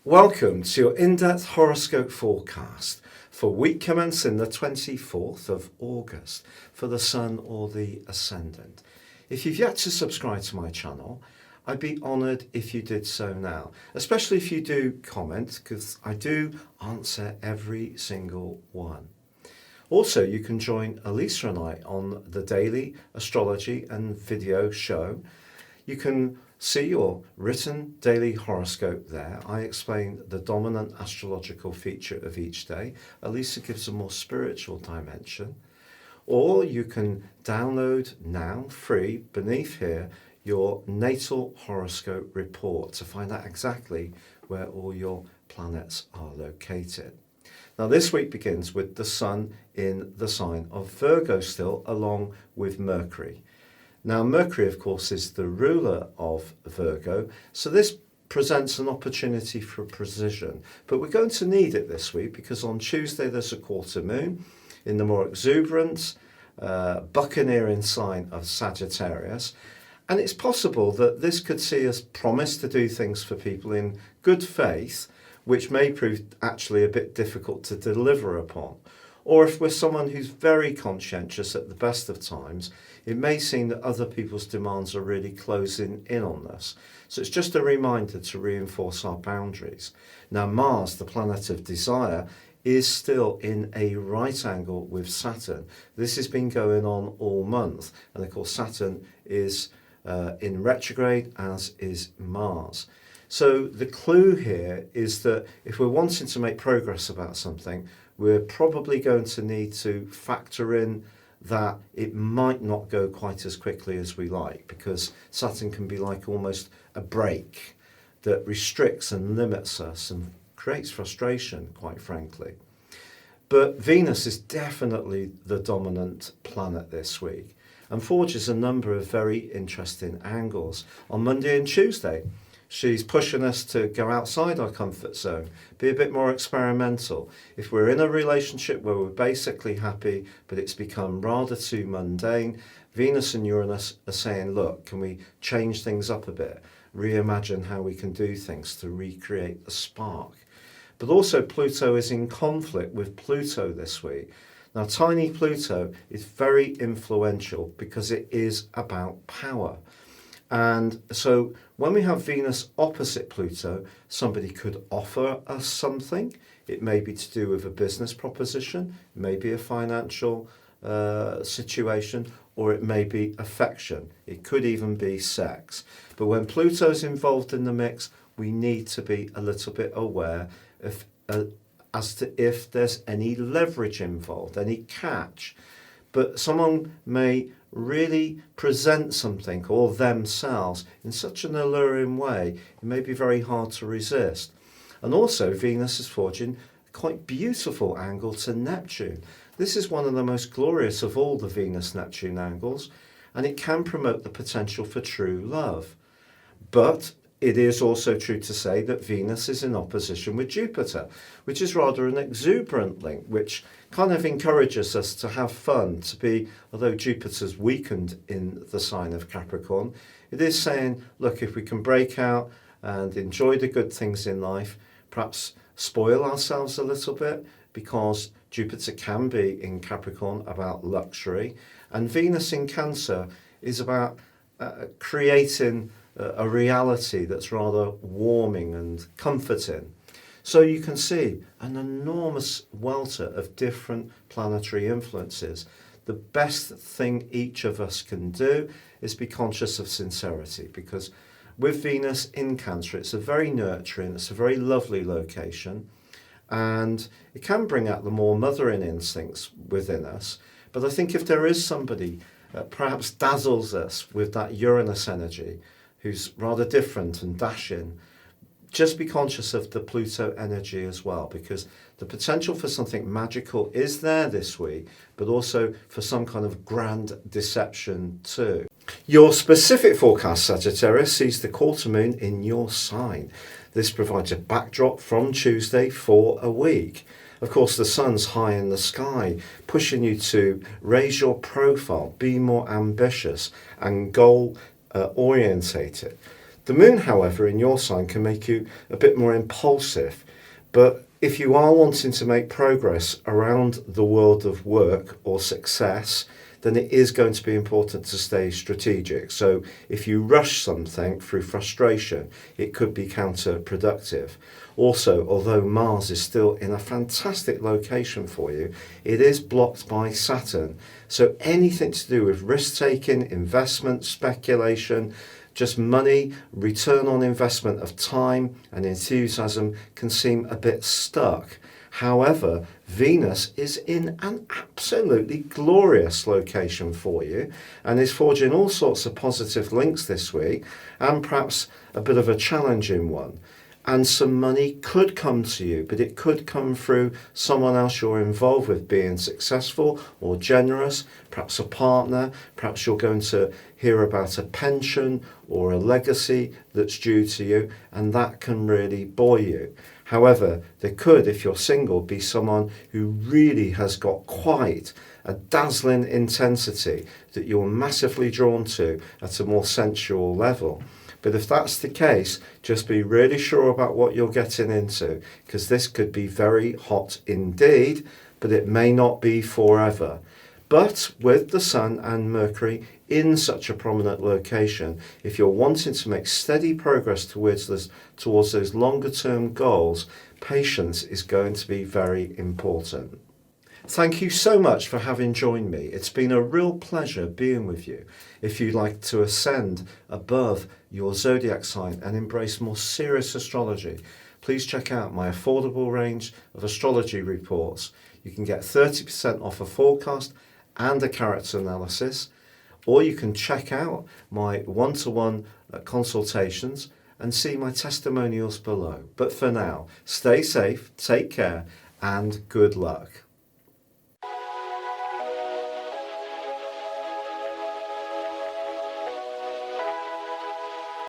Welcome to your in-depth horoscope forecast for week commencing the 24th of August for the Sun or the Ascendant. If you've yet to subscribe to my channel, I'd be honoured if you did so now, especially if you do comment, because I do answer every single one. Also, you can join Elisa and I on the daily astrology and video show. You can see your written daily horoscope there. I explain the dominant astrological feature of each day. Elisa gives a more spiritual dimension. Or you can download now, free, beneath here, your natal horoscope report to find out exactly where all your planets are located. Now this week begins with the Sun in the sign of Virgo still, along with Mercury. Now Mercury, of course, is the ruler of Virgo, so this presents an opportunity for precision. But we're going to need it this week because on Tuesday there's a quarter moon in the more exuberant, buccaneering sign of Sagittarius. And it's possible that this could see us promise to do things for people in good faith, which may prove actually a bit difficult to deliver upon. Or if we're someone who's very conscientious at the best of times, it may seem that other people's demands are really closing in on us. So it's just a reminder to reinforce our boundaries. Now Mars, the planet of desire, is still in a right angle with Saturn. This has been going on all month. And of course Saturn is in retrograde, as is Mars. So the clue here is that if we're wanting to make progress about something, we're probably going to need to factor in that it might not go quite as quickly as we like, because Saturn can be like almost a brake that restricts and limits us and creates frustration, quite frankly. But Venus is definitely the dominant planet this week and forges a number of very interesting angles. On Monday and Tuesday, she's pushing us to go outside our comfort zone, be a bit more experimental. If we're in a relationship where we're basically happy, but it's become rather too mundane, Venus and Uranus are saying, look, can we change things up a bit? Reimagine how we can do things to recreate the spark. But also Pluto is in conflict with Pluto this week. Now, tiny Pluto is very influential because it is about power. And so when we have Venus opposite Pluto, somebody could offer us something. It may be to do with a business proposition, it may be a financial situation, or it may be affection. It could even be sex. But when Pluto's involved in the mix, we need to be a little bit aware of as to if there's any leverage involved, any catch. But someone may really present something or themselves in such an alluring way, it may be very hard to resist. And also Venus is forging a quite beautiful angle to Neptune. This is one of the most glorious of all the Venus-Neptune angles, and it can promote the potential for true love. But it is also true to say that Venus is in opposition with Jupiter, which is rather an exuberant link, which kind of encourages us to have fun, to be, although Jupiter's weakened in the sign of Capricorn, it is saying, look, if we can break out and enjoy the good things in life, perhaps spoil ourselves a little bit, because Jupiter can be in Capricorn about luxury, and Venus in Cancer is about creating a reality that's rather warming and comforting. So you can see an enormous welter of different planetary influences. The best thing each of us can do is be conscious of sincerity, because with Venus in Cancer, it's a very nurturing, it's a very lovely location, and it can bring out the more mothering instincts within us. But I think if there is somebody perhaps dazzles us with that Uranus energy, who's rather different and dashing, just be conscious of the Pluto energy as well, because the potential for something magical is there this week, but also for some kind of grand deception too. Your specific forecast, Sagittarius, sees the quarter moon in your sign. This provides a backdrop from Tuesday for a week. Of course, the sun's high in the sky, pushing you to raise your profile, be more ambitious and goal orientated. The moon, however, in your sign can make you a bit more impulsive, but if you are wanting to make progress around the world of work or success, then it is going to be important to stay strategic. So if you rush something through frustration, it could be counterproductive. Also, although Mars is still in a fantastic location for you, it is blocked by Saturn. So anything to do with risk-taking, investment, speculation, just money, return on investment of time and enthusiasm can seem a bit stuck. However, Venus is in an absolutely glorious location for you and is forging all sorts of positive links this week, and perhaps a bit of a challenging one. And some money could come to you, but it could come through someone else you're involved with being successful or generous, perhaps a partner, perhaps you're going to hear about a pension or a legacy that's due to you, and that can really buoy you. However, there could, if you're single, be someone who really has got quite a dazzling intensity that you're massively drawn to at a more sensual level. But if that's the case, just be really sure about what you're getting into, because this could be very hot indeed, but it may not be forever. But with the Sun and Mercury in such a prominent location, if you're wanting to make steady progress towards those longer term goals, patience is going to be very important. Thank you so much for having joined me. It's been a real pleasure being with you. If you'd like to ascend above your zodiac sign and embrace more serious astrology, please check out my affordable range of astrology reports. You can get 30% off a forecast and a character analysis, or you can check out my one-to-one consultations and see my testimonials below. But for now, stay safe, take care, and good luck.